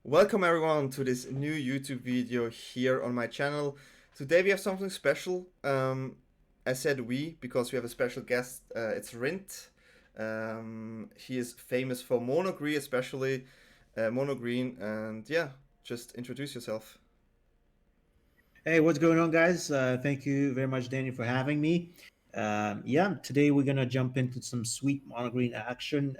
Welcome everyone to this new YouTube video here on my channel. Today we have something special. I said we because we have a special guest. It's Rint. He is famous for monogreen, especially monogreen. And yeah, just introduce yourself. Hey, what's going on, guys? Thank you very much, Danny, for having me. Yeah, today we're gonna jump into some sweet monogreen action.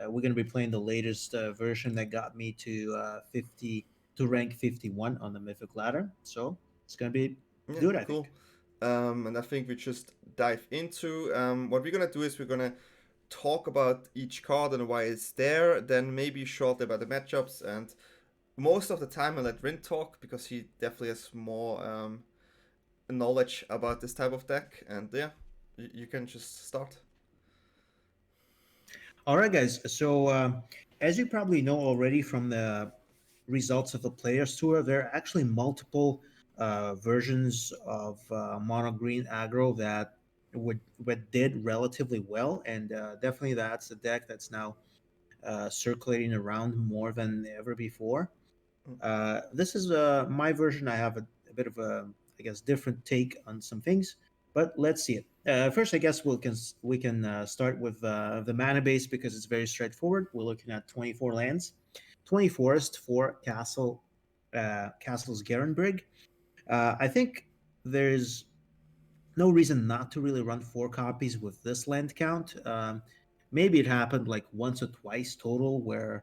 We're gonna be playing the latest version that got me to 50 to rank 51 on the Mythic ladder. So it's gonna be Yeah, good, I think. cool. And I think we just dive into what we're gonna do is we're gonna talk about each card and why it's there, then maybe shortly about the matchups, and most of the time I let Rint talk because he definitely has more knowledge about this type of deck. And yeah, you can just start. All right, guys. So as you probably know already from the results of the Players Tour, there are actually multiple versions of Mono Green Aggro that would did relatively well, and definitely that's a deck that's now circulating around more than ever before. This is my version. I have a bit of a, I guess, different take on some things, but let's see it. First, I guess we can start with the mana base because it's very straightforward. We're looking at 24 lands, 20 forest, 4 castles Garenbrig. I think there's no reason not to really run 4 copies with this land count. Maybe it happened like once or twice total where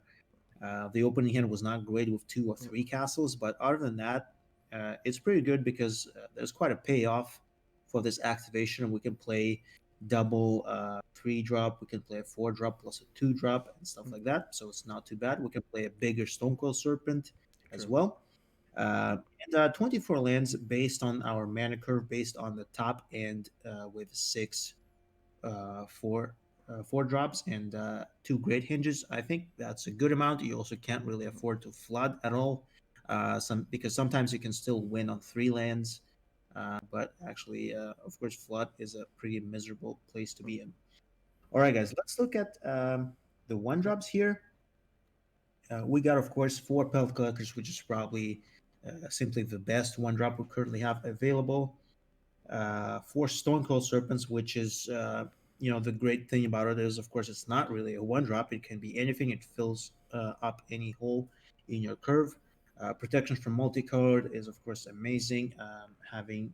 the opening hand was not great with 2 or 3 castles, but other than that, it's pretty good because there's quite a payoff for this activation. And we can play double 3 drop, we can play a 4 drop plus a 2 drop and stuff like that. So it's not too bad. We can play a bigger Stonecoil Serpent as True. well. And 24 lands based on our mana curve, based on the top end with 6 four drops and 2 great hinges. I think that's a good amount. You also can't really afford to flood at all, some because sometimes you can still win on 3 lands, but actually, of course, flood is a pretty miserable place to be in. All right, guys, let's look at the 1 drops here. We got, of course, 4 Pelt Collectors, which is probably simply the best 1 drop we currently have available. 4 Stonecoil Serpents, which is the great thing about it is, of course, it's not really a 1 drop. It can be anything. It fills up any hole in your curve. Protection from multicolored is, of course, amazing. Having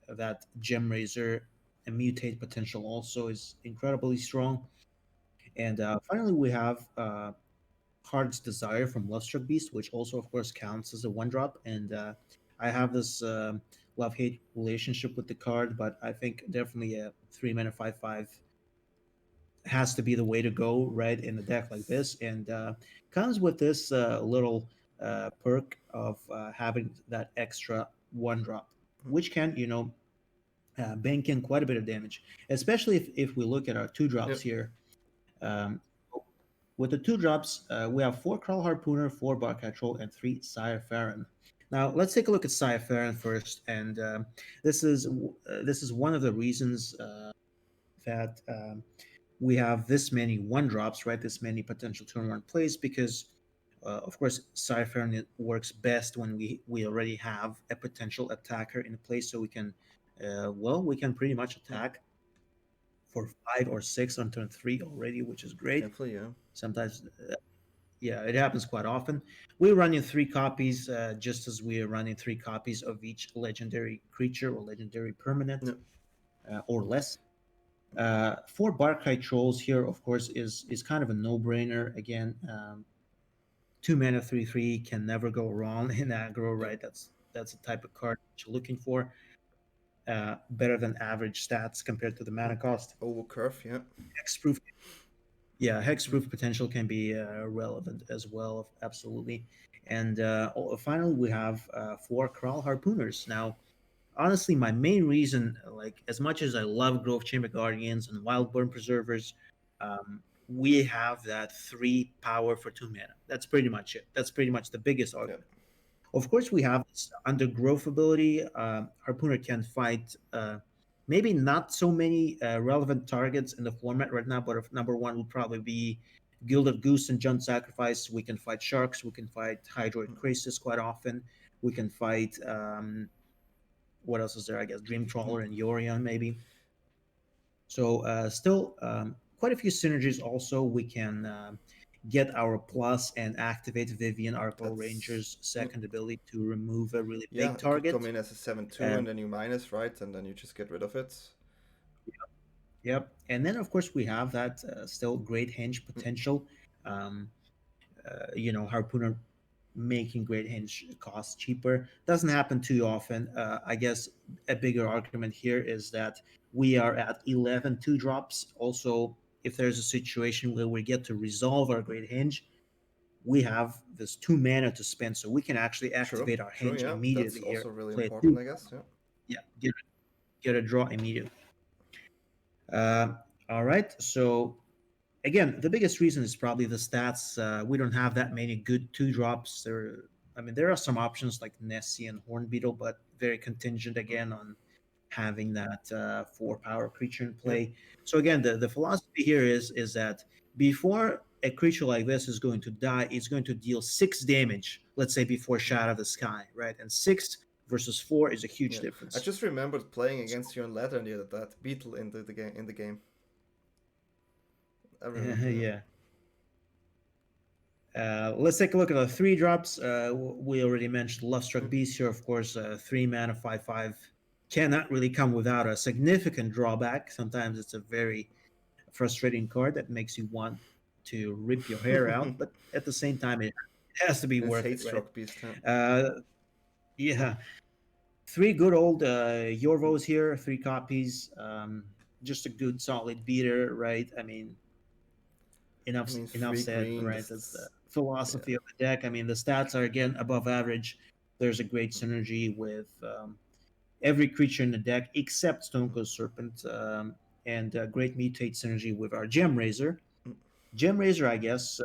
that Gem Razor and mutate potential also is incredibly strong. And finally, we have Heart's Desire from Lovestruck Beast, which also, of course, counts as a 1 drop. And I have this love hate relationship with the card, but I think definitely a 3 mana 5/5 has to be the way to go, right, in a deck like this. And comes with this little perk of having that extra 1 drop, which can, bank in quite a bit of damage, especially if we look at our 2 drops Yep. here. Um, with the 2 drops, we have 4 Kral Harpooner, 4 Bark Troll, and 3 Farron. Now let's take a look at Farron first, and this is one of the reasons that we have this many 1 drops, right? This many potential turn 1 plays because, of course, Farron works best when we already have a potential attacker in place, so we can, we can pretty much attack for 5 or 6 on turn 3 already, which is great. Definitely, yeah. Sometimes, yeah, it happens quite often. We're running 3 copies, just as we are running 3 copies of each legendary creature or legendary permanent, Yep. or less. 4 Barkhite Trolls here, of course, is kind of a no-brainer. Again, 2 mana 3/3 can never go wrong in aggro, Yep. right? That's the type of card that you're looking for. Better than average stats compared to the mana cost. Over curve, yeah. Hexproof, yeah, hexproof potential can be relevant as well, absolutely. And finally, we have 4 Kral Harpooners. Now, honestly, my main reason, like as much as I love Grove Chamber Guardians and Wildborn Preservers, we have that 3 power for 2 mana. That's pretty much it. That's pretty much the biggest Yep. argument. Of course, we have this under growth ability. Harpooner can fight maybe not so many relevant targets in the format right now, but if number one would probably be Gilded Goose and Jund Sacrifice. We can fight Sharks. We can fight Hydroid Crisis quite often. We can fight what else is there? I guess Dream Trawler and Yorion maybe. So still quite a few synergies. Also, we can get our plus and activate Vivian Arcor Ranger's second ability to remove a really big it could target. come in as a 7/2 and then you minus, right? And then you just get rid of it. Yep. And then, of course, we have that still great henge potential. Harpooner making great hinge costs cheaper doesn't happen too often. I guess a bigger argument here is that we are at 11 2-drops. Also, if there's a situation where we get to resolve our great hinge, we have this 2 mana to spend, so we can actually activate our hinge immediately. That's also here. really Play important, I guess. Yeah, get a draw immediately. All right, so again, the biggest reason is probably the stats. We don't have that many good 2-drops. There are some options like Nessie and Hornbeetle, but very contingent again on having that 4-power creature in play. So again, the philosophy here is that before a creature like this is going to die, it's going to deal 6 damage, let's say before Shadow of the Sky, right? And 6 versus 4 is a huge difference. I just remembered playing against you on ladder and you had that beetle in the game. I remember. Yeah. Let's take a look at the 3-drops. We already mentioned Lovestruck Beast here, of course. 3 mana, 5/5 cannot really come without a significant drawback. Sometimes it's a very frustrating card that makes you want to rip your hair out, but at the same time, it has to be worth it, right? Beast, yeah. 3 good old Yorvos here, 3 copies. Just a good solid beater, right? Enough said, green, right? That's the philosophy of the deck. The stats are again above average. There's a great synergy with every creature in the deck except Stonecoast Serpent, and great mutate synergy with our Gem Razor. Gem Razor, I guess,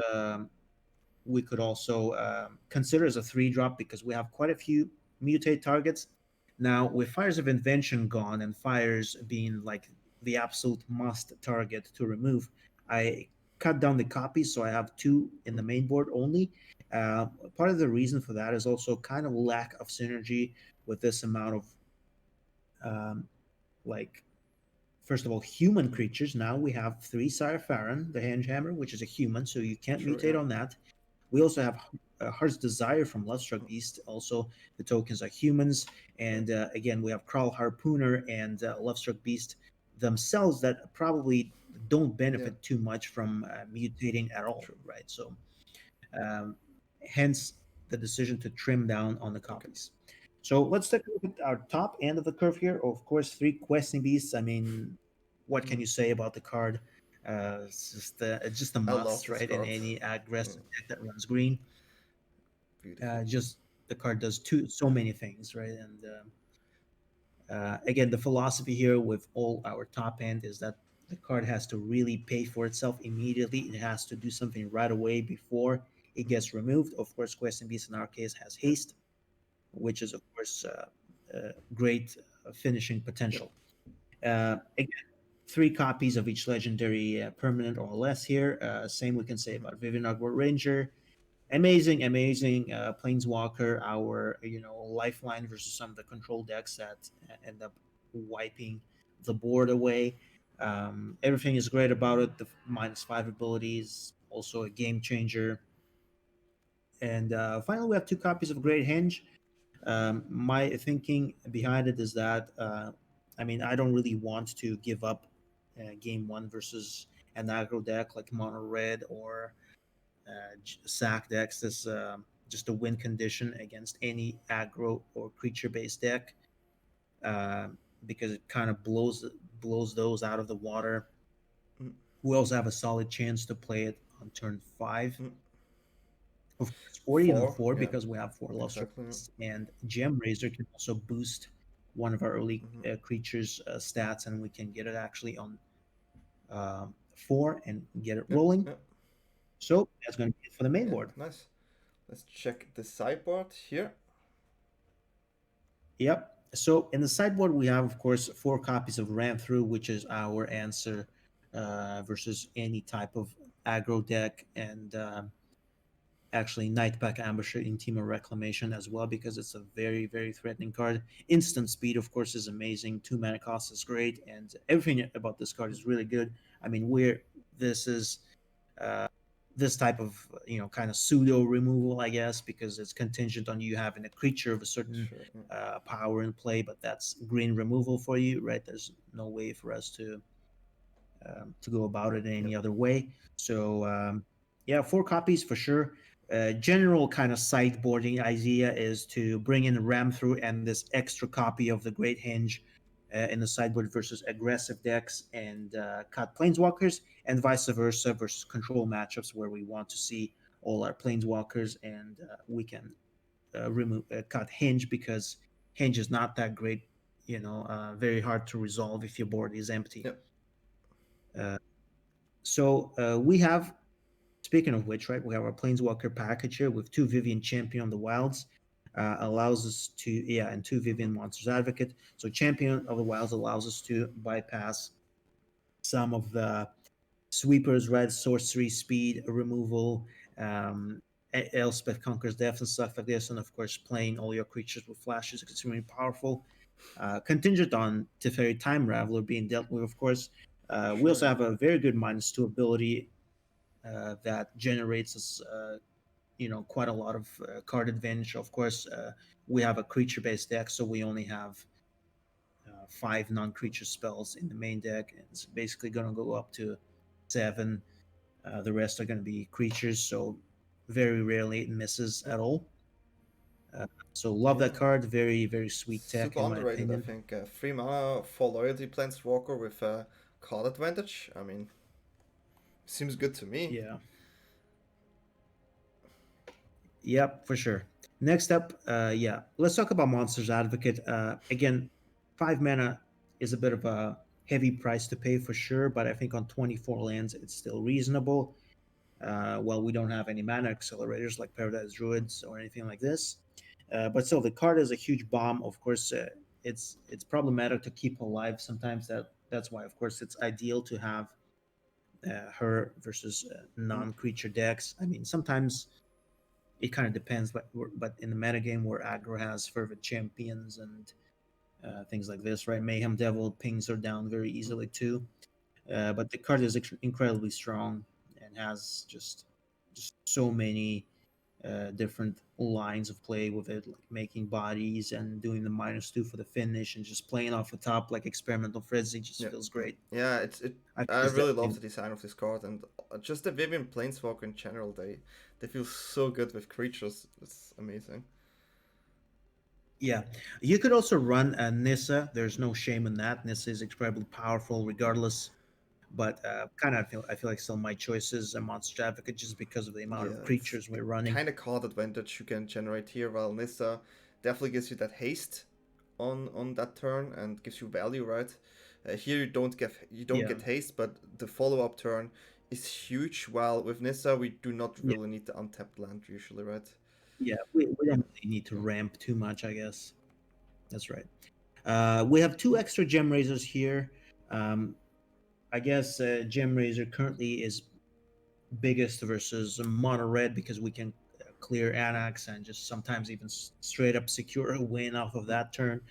we could also consider as a 3-drop because we have quite a few mutate targets. Now, with Fires of Invention gone and Fires being like the absolute must target to remove, I cut down the copies, so I have 2 in the main board only. Part of the reason for that is also kind of lack of synergy with this amount of first of all, human creatures. Now we have 3 Sire-Farron, the Hengehammer, which is a human, so you can't mutate on that. We also have Heart's Desire from Lovestruck Beast. Also, the tokens are humans. And again, we have Kral Harpooner and Lovestruck Beast themselves that probably don't benefit too much from mutating at all, right? So, hence the decision to trim down on the copies. So let's take a look at our top end of the curve here. Of course, 3 Questing Beasts. What can you say about the card? It's just a must, right? In any aggressive deck that runs green. Just the card does so many things, right? And again, the philosophy here with all our top end is that the card has to really pay for itself immediately. It has to do something right away before it gets removed. Of course, Questing Beast in our case has haste, which is of course great finishing potential. Again, 3 copies of each legendary permanent or less here. Same we can say about Vivian Arcor Ranger. Amazing Planeswalker, our lifeline versus some of the control decks that end up wiping the board away. Everything is great about it. The -5 abilities, also a game changer. And finally, we have 2 copies of Great Henge. My thinking behind it is that I don't really want to give up game 1 versus an aggro deck like mono red or sack decks. This just a win condition against any aggro or creature based deck because it kind of blows those out of the water. We also have a solid chance to play it on turn 5. Of course, or even 4 because we have 4 Lovestruck Beasts, and Gem Razor can also boost one of our early creatures' stats, and we can get it actually on 4 and get it rolling. So that's going to be it for the main board. Nice. Let's check the sideboard here. Yep. So in the sideboard, we have, of course, 4 copies of Ran Through, which is our answer versus any type of Aggro deck, and actually Nightpack Ambusher in Team of Reclamation as well, because it's a very, very threatening card. Instant speed, of course, is amazing. 2 mana cost is great, and everything about this card is really good. I mean, this is uh, this type of kind of pseudo removal, I guess, because it's contingent on you having a creature of a certain Sure. power in play, but that's green removal for you, right? There's no way for us to go about it in any other way. So yeah, 4 copies for sure. General kind of sideboarding idea is to bring in Ram through and this extra copy of the Great Hinge in the sideboard versus aggressive decks, and cut Planeswalkers, and vice versa versus control matchups where we want to see all our Planeswalkers, and we can remove cut Hinge because Hinge is not that great, very hard to resolve if your board is empty. Yep. Uh, so we have, speaking of which, right, we have our Planeswalker package here with 2 Vivian Champion of the Wilds. Allows us to, yeah, and 2 Vivian Monsters Advocate. So Champion of the Wilds allows us to bypass some of the sweepers, red sorcery, speed removal, Elspeth Conquers Death and stuff like this. And of course, playing all your creatures with flashes is extremely powerful. Contingent on Teferi Time Raveler being dealt with, of course. We also have a very good -2 ability that generates us, quite a lot of card advantage. Of course, we have a creature-based deck, so we only have 5 non-creature spells in the main deck, and it's basically going to go up to 7. The rest are going to be creatures, so very rarely it misses at all. So love that card. Very, very sweet tech, Super in my underrated, I opinion. think. 3 mana for loyalty Planeswalker with card advantage. I mean, seems good to me. Yeah. Yep, for sure. Next up, yeah, let's talk about Monsters Advocate. Again, 5 mana is a bit of a heavy price to pay for sure, but I think on 24 lands it's still reasonable. Well, we don't have any mana accelerators like Paradise Druids or anything like this, but still, the card is a huge bomb. Of course, it's problematic to keep alive sometimes. That's why, of course, it's ideal to have her versus non-creature decks. I mean, sometimes it kind of depends, but in the metagame where Aggro has fervent champions and things like this, right? Mayhem Devil pings are down very easily too. But the card is incredibly strong and has just so many different lines of play with it, like making bodies and doing the -2 for the finish, and just playing off the top like Experimental Frenzy just Yeah, feels great. yeah. It. I think I it's really love definitely, the design of this card, and just the Vivian Planeswalker in general. They feel so good with creatures. It's amazing. yeah. You could also run a Nissa. There's no shame in that. Nissa is incredibly powerful, regardless. But kind of, I feel like still my choice is a Monster Advocate just because of the amount Yeah, of it's creatures the we're running. kind of card advantage you can generate here. While Nissa definitely gives you that haste on that turn and gives you value, right? Here you don't get Yeah, haste, but the follow up turn is huge. While with Nissa we do not yeah, really need the untapped land usually, right? yeah. We don't really need to ramp too much, I guess. That's right. We have 2 extra gem raisers here. Um, I guess gem raiser currently is biggest versus mono red because we can clear Anax and just sometimes even straight up secure a win off of that turn.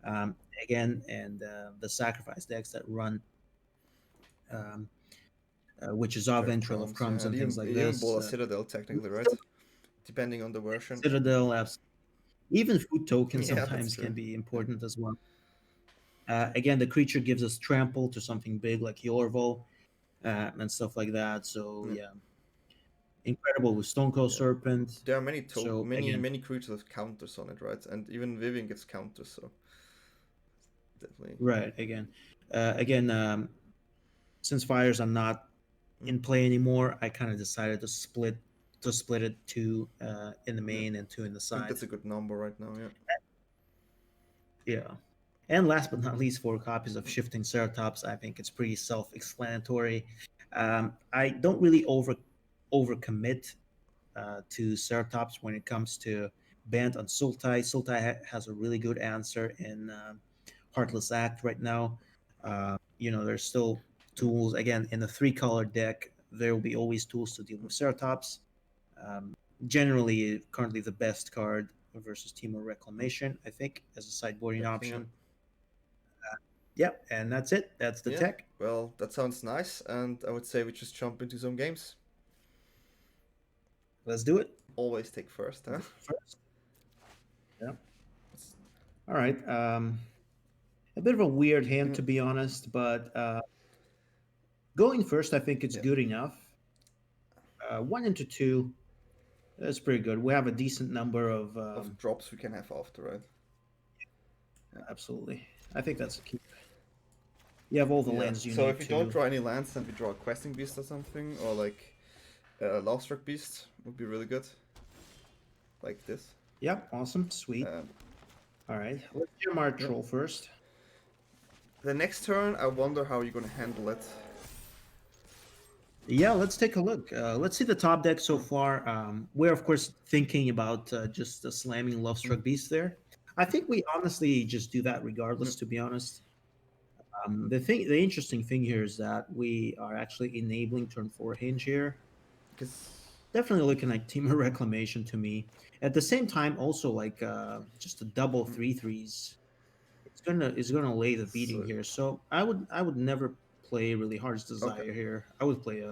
Um, Again, and the sacrifice decks that run, um, which is our Trail Ventril of Crumbs, yeah, Crumbs and and things like even this. Bola Citadel technically, right? Still, Depending on the version. Citadel, even food tokens Yeah, that's sometimes true. can be Yeah. important as well. Again, the creature gives us trample to something big like Yorvo and stuff like that. So Yeah. yeah, incredible with Stonecold Yeah. Serpent. There are So many again, many creatures with counters on it, right? And even Vivian gets counters, so definitely. right, again, since fires are not Mm. in play anymore, I kind of decided to split it 2 in the Yeah, main and 2 in the I think side. that's a good number right now. Yeah. Yeah. And last but not least, 4 copies of Shifting Ceratops. I think it's pretty self-explanatory. I don't really overcommit to Ceratops when it comes to banned on Sultai. Sultai has a really good answer in Heartless Act right now. There's still tools again in the 3-color deck. there will be always tools to deal with Ceratops. Generally, currently the best card versus Temur Reclamation, I think, as a sideboarding option. Yep, and that's it. That's the tech. Well, that sounds nice, and I would say we just jump into some games. Let's do it. Always take first, huh? First. Yeah. All right. A bit of a weird hand, to be honest, but going first, I think it's good enough. 1 into 2, that's pretty good. We have a decent number of drops we can have after, right? Absolutely. I think that's a key. You have all the lands you need. So if we don't draw any lands, then we draw a Questing Beast or something, or like a Lovestruck Beast would be really good. Like this. Yep, awesome, sweet. All right, let's jam our troll first. The next turn, I wonder how you're gonna handle it. Yeah, let's take a look. Let's see the top deck so far. We're of course thinking about just slamming Lovestruck Beast there. I think we honestly just do that regardless, to be honest. The interesting thing here is that we are actually enabling turn 4 hinge here. Definitely looking like Temur Reclamation to me. At the same time, also like just a double 3/3s. It's gonna lay the beating here. So I would never play really Heart's Desire here. I would play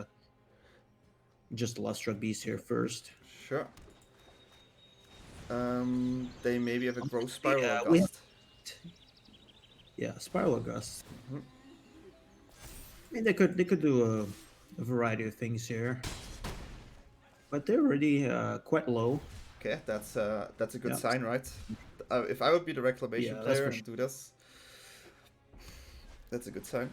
just a Lovestruck Beast here first. Sure. They maybe have a Growth Spiral or Gust. Yeah, Spiral or Gust. I mean, they could do a variety of things here, but they're already quite low. Okay, that's a good sign, right? If I would be the Reclamation player and do this, that's a good sign.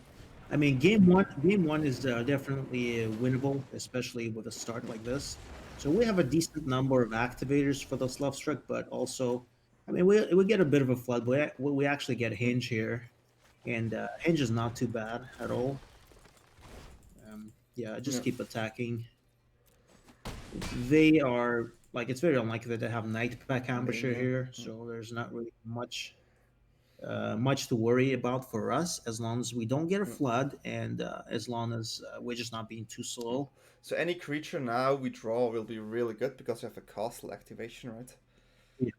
I mean, game one is definitely winnable, especially with a start like this. So we have a decent number of activators for those Lovestruck, but also, I mean, we get a bit of a flood, but we actually get Hinge here, and Hinge is not too bad at all. Yeah, just keep attacking. They are like, it's very unlikely that they have Nightpack Ambusher here, so there's not really much to worry about for us, as long as we don't get a flood and as long as we're just not being too slow. So any creature now we draw will be really good because we have a castle activation, right? Yeah,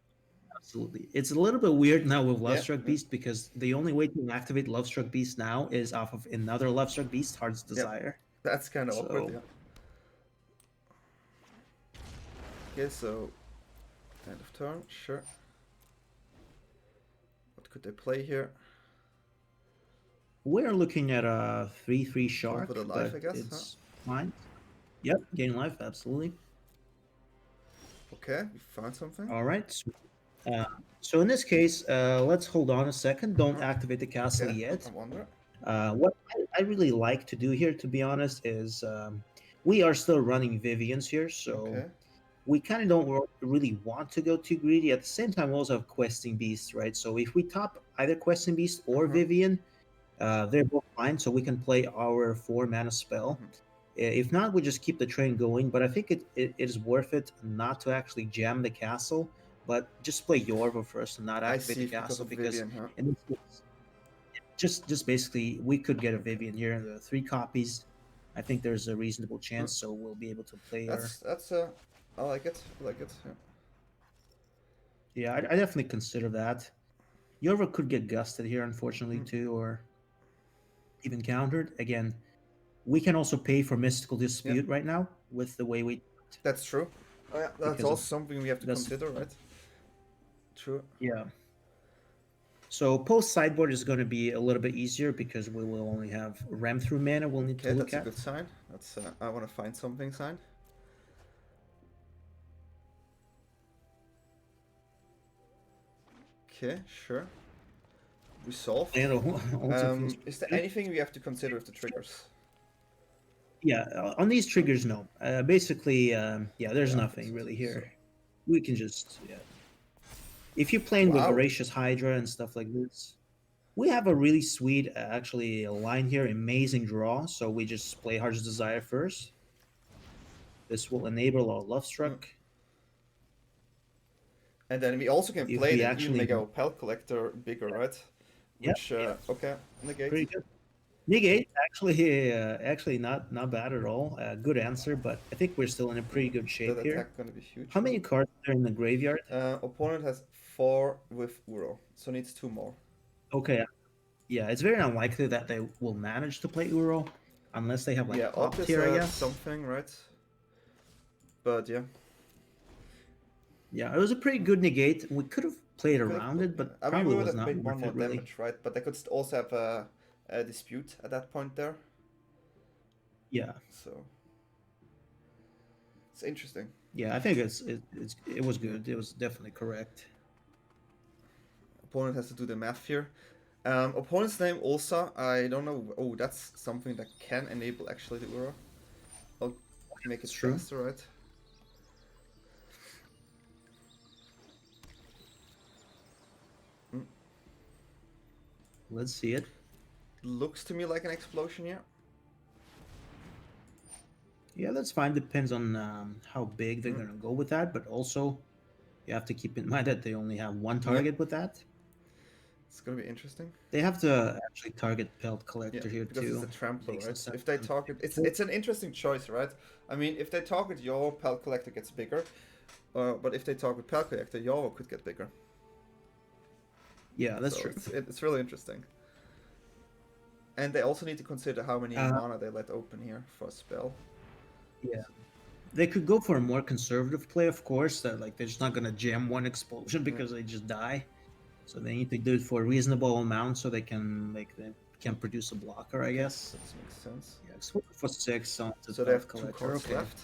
absolutely. It's a little bit weird now with Lovestruck Beast because the only way to activate Lovestruck Beast now is off of another Lovestruck Beast, Heart's Desire. That's kind of awkward, Okay, so end of turn, sure. What could they play here? We're looking at a 3/3 shark. For the life, I guess. It's fine. Yep, gain life, absolutely. Okay, we found something. All right. So in this case, let's hold on a second. Don't activate the castle yet. I wonder. What I really like to do here, to be honest, is we are still running Vivians here, so we kind of don't really want to go too greedy. At the same time, we also have Questing Beast, right? So if we top either Questing Beast or Vivian, they're both fine, so we can play our 4-mana spell. If not, we just keep the train going, but I think it is worth it not to actually jam the castle, but just play Yorva first and not activate the castle, because Vivian, in this case, just basically, we could get a Vivian here, the 3 copies. I think there's a reasonable chance, so we'll be able to play her. I like it. I like it. Yeah, I definitely consider that. Yorva could get gusted here, unfortunately, too, or even countered. Again, we can also pay for Mystical Dispute right now with the way we... That's true. That's also something we have to consider, right? True. Yeah. So post-sideboard is going to be a little bit easier because we will only have Ram through mana we'll need to look at. That's a good sign. That's I want to find something sign. Okay, sure. Resolve. Is there anything we have to consider with the triggers? Yeah, on these triggers, no. Basically, there's nothing really here. We can just, If you're playing with Voracious Hydra and stuff like this, we have a really sweet, actually, line here, amazing draw. So we just play Heart's Desire first. This will enable our Lovestruck. And then we also can play the make our Pel Collector bigger, right? Which, okay, negate. Pretty good. Negate, actually not bad at all. Good answer, but I think we're still in a pretty good That shape here. attack gonna be huge How for many them. cards are in the graveyard? Opponent has 4 with Uro, so needs 2 more. Okay, yeah, it's very unlikely that they will manage to play Uro unless they have like Yeah, top Op is tier, I guess. something, right? But yeah. Yeah, it was a pretty good negate. We could have played around it, Yeah. but I mean, we probably would was have not made one worth more it really. damage, right? But they could also have a dispute at that point there. Yeah, So it's interesting. yeah, I think it was good. It was definitely correct. Opponent has to do the math here. Opponent's name also, I don't know. Oh, that's something that can enable actually the Uro. I'll make it It's true. faster, right? Let's see it. Looks to me like an explosion here. Yeah, that's fine. Depends on how big they're Mm. gonna go with that, but also you have to keep in mind that they only have one Yeah. target with that. It's gonna be interesting. They have to actually target Pelt Yeah, Collector here because too. it's a trampler, Makes right? sense. If they target, it's an interesting choice, right? I mean, if they target your Pal Collector gets bigger, but if they target Pal Collector, your could get bigger. Yeah, that's So true. it's really interesting. And they also need to consider how many mana they let open here for a spell. Yeah. They could go for a more conservative play, of course. That like they're just not gonna jam one explosion because they just die. So they need to do it for a reasonable amount so they can produce a blocker, I guess. That makes sense. Yeah, it's 4 for 6 on the So they have Collector. 2 cards Okay. left.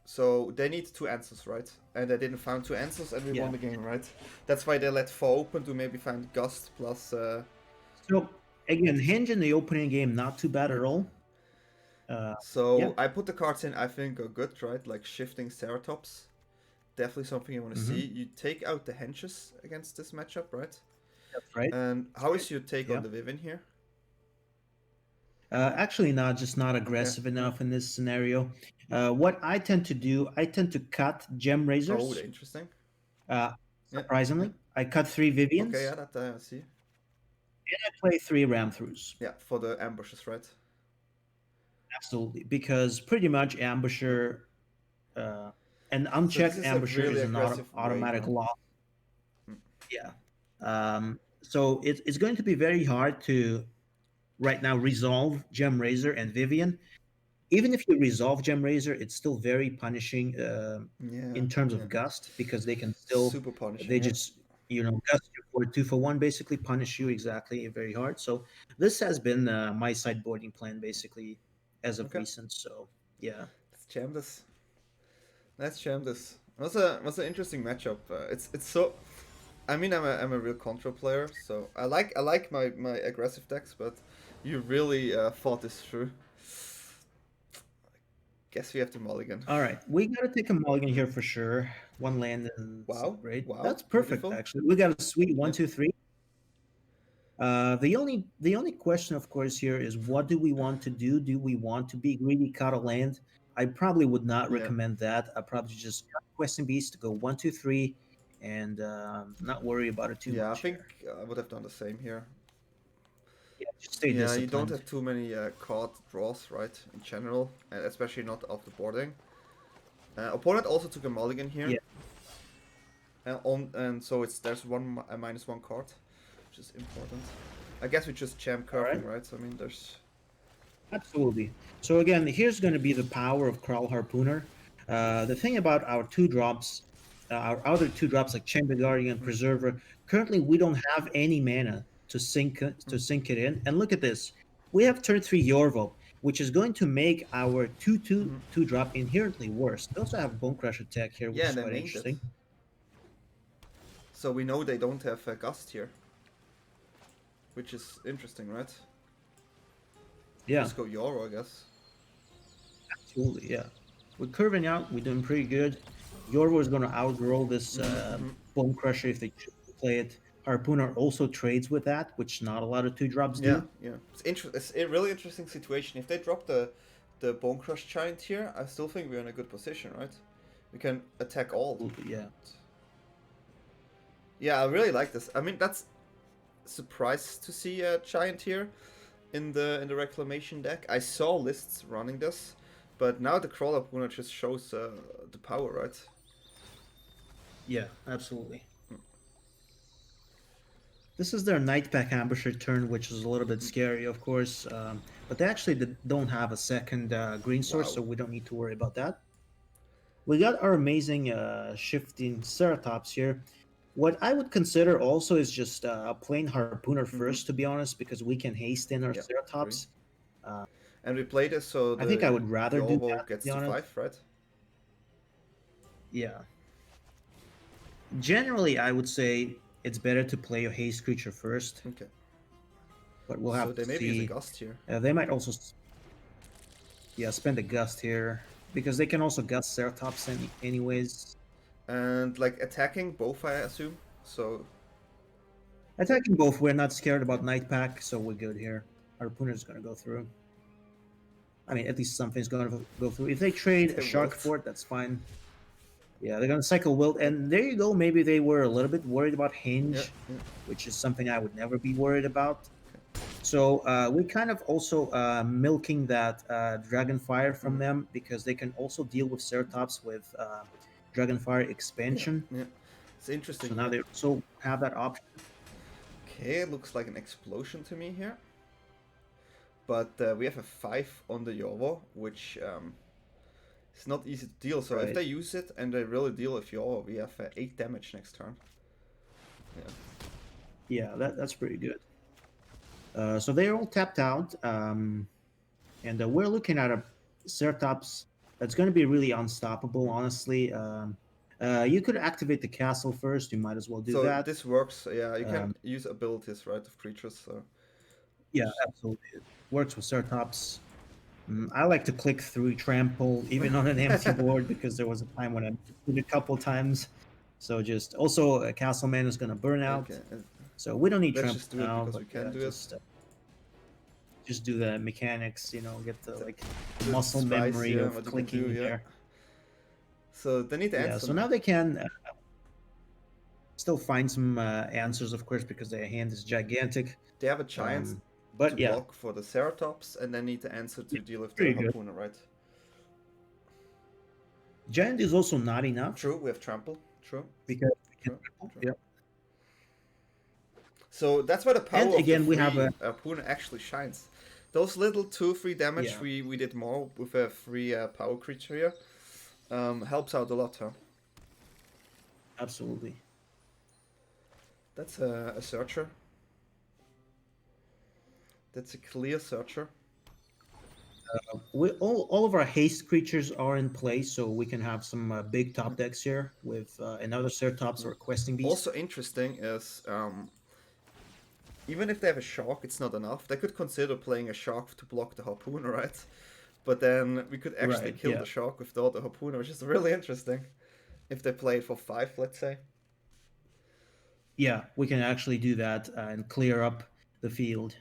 So they need 2 answers, right? And they didn't find 2 answers, and we won the game, right? That's why they let 4 open to maybe find Gust plus. So again, Hinge in the opening game not too bad at all. So Yeah. I put the cards in I think are good, right? Like shifting Ceratops. Definitely something you want to see. You take out the henches against this matchup, right? That's right. And how is your take Yeah. on the Vivin here? Actually, not aggressive enough in this scenario. What I tend to do, I tend to cut Gem Razors. Oh, interesting. Surprisingly, Yeah. I cut 3 Vivians. Okay, yeah, that I see. And I play 3 Ram Throughs. Yeah, for the ambushes, right? Absolutely, because pretty much Ambusher, an unchecked So Ambusher really is an automatic huh? loss. Yeah. So it's going to be very hard to right now resolve Gem Razor and Vivian. Even if you resolve Gem Razor, it's still very punishing in terms of Gust because they can still super punishing. they just gust you for 2 for 1, basically punish you exactly very hard. So this has been my sideboarding plan basically as of recent. So yeah. Let's jam this. Let's jam this. It was an interesting matchup. It's so. I mean, I'm a real control player, so I like my aggressive decks, but you really thought this through. Guess we have to mulligan. All right, we got to take a mulligan here for sure. 1 land and celebrate. That's perfect. Beautiful. Actually, we got a sweet 1, 2, 3. The only question, of course, here is what do we want to do? Do we want to be greedy, cut a land? I probably would not recommend that. I probably just Questing Beast to go 1, 2, 3, and not worry about it too much. Yeah, I think I would have done the same here. Yeah, just stay disciplined. You don't have too many card draws, right? In general, and especially not off the boarding. Opponent also took a mulligan here. Yeah. And so there's a -1 card, which is important. I guess we just jam curving, right? So I mean, there's. Absolutely. So again, here's going to be the power of Kraul Harpooner. The thing about our 2-drops, our other 2-drops like Chamber Guardian, Preserver, currently we don't have any mana to sink it in. And look at this. We have turn 3 Yorvo, which is going to make our 2-drop inherently worse. They also have Bone Crush attack here, which is quite interesting. So we know they don't have a Gust here. Which is interesting, right? Yeah. Just go Yorvo, I guess. Absolutely, yeah. We're curving out. We're doing pretty good. Yorvo is going to outroll this Bone Crusher if they choose to play it. Harpooner also trades with that, which not a lot of 2-drops do. Yeah. It's a really interesting situation. If they drop the Bone Crush Giant here, I still think we're in a good position, right? We can attack all. Absolutely, yeah. Yeah, I really like this. I mean, that's surprised to see a giant here in the reclamation deck. I saw lists running this, but now the crawler Puna just shows the power, right? Yeah, absolutely. This is their Night Pack Ambusher turn, which is a little bit scary, of course. But they actually don't have a second green source, Wow. so we don't need to worry about that. We got our amazing shifting Ceratops here. What I would consider also is just a plain Harpooner first, to be honest, because we can haste in our Yeah, Ceratops. And we play this so I think I the would rather do Yorvo that, to gets be to honest. 5, right? Yeah. Generally, I would say it's better to play a haste creature first, Okay. but we'll So have they to maybe use a see. gust here. They might also, yeah, spend a gust here because they can also gust Ceratops anyways. And like attacking both, I assume. So Attacking both, we're not scared about Night Pack, so we're good here. Harpooner's gonna go through. I mean, at least something's gonna go through. If they trade a They Shark wilt. Fort, that's fine. Yeah, they're gonna cycle Wilt, and there you go. Maybe they were a little bit worried about Hinge, which is something I would never be worried about. So we kind of also milking that Dragonfire from them because they can also deal with Ceratops with Dragonfire expansion. Yeah. It's interesting. So now they also have that option. Okay, looks like an explosion to me here. But we have a 5 on the Yorvo, which is not easy to deal. So if they use it and they really deal with Yorvo, we have 8 damage next turn. Yeah, that's pretty good. So they're all tapped out. And we're looking at a Ceratops that's going to be really unstoppable, honestly. You could activate the castle first. You might as well do that. So this works. Yeah, you can use abilities, right, of creatures. So yeah, absolutely. It works with Ceratops. I like to click through Trample even on an empty board because there was a time when I did it a couple times. So just also a Castleman is going to burn out. okay. So we don't need Let's Trample just do it now, because but we can do it. Just do the mechanics, get the like The muscle spice, memory yeah, of what you can clicking do, yeah. there. So they need answers. So now they can still find some answers, of course, because their hand is gigantic. They have a giant but to block for the Ceratops, and then need the answer to deal with the Harpooner, right? Giant is also not enough. True, we have Trample. True. Because True. Yep. So that's where the power and of again, the we have a Harpooner actually shines. Those little 2-3 damage we did more with a free power creature here. Helps out a lot, huh? Absolutely. That's a searcher. That's a clear searcher. We all of our haste creatures are in place, so we can have some big top decks here with another Ceratops or Questing Beast. Also interesting is even if they have a Shark, it's not enough. They could consider playing a Shark to block the Harpooner, right? But then we could actually kill the Shark without the Harpooner, which is really interesting. If they play it for 5, let's say. Yeah, we can actually do that and clear up the field.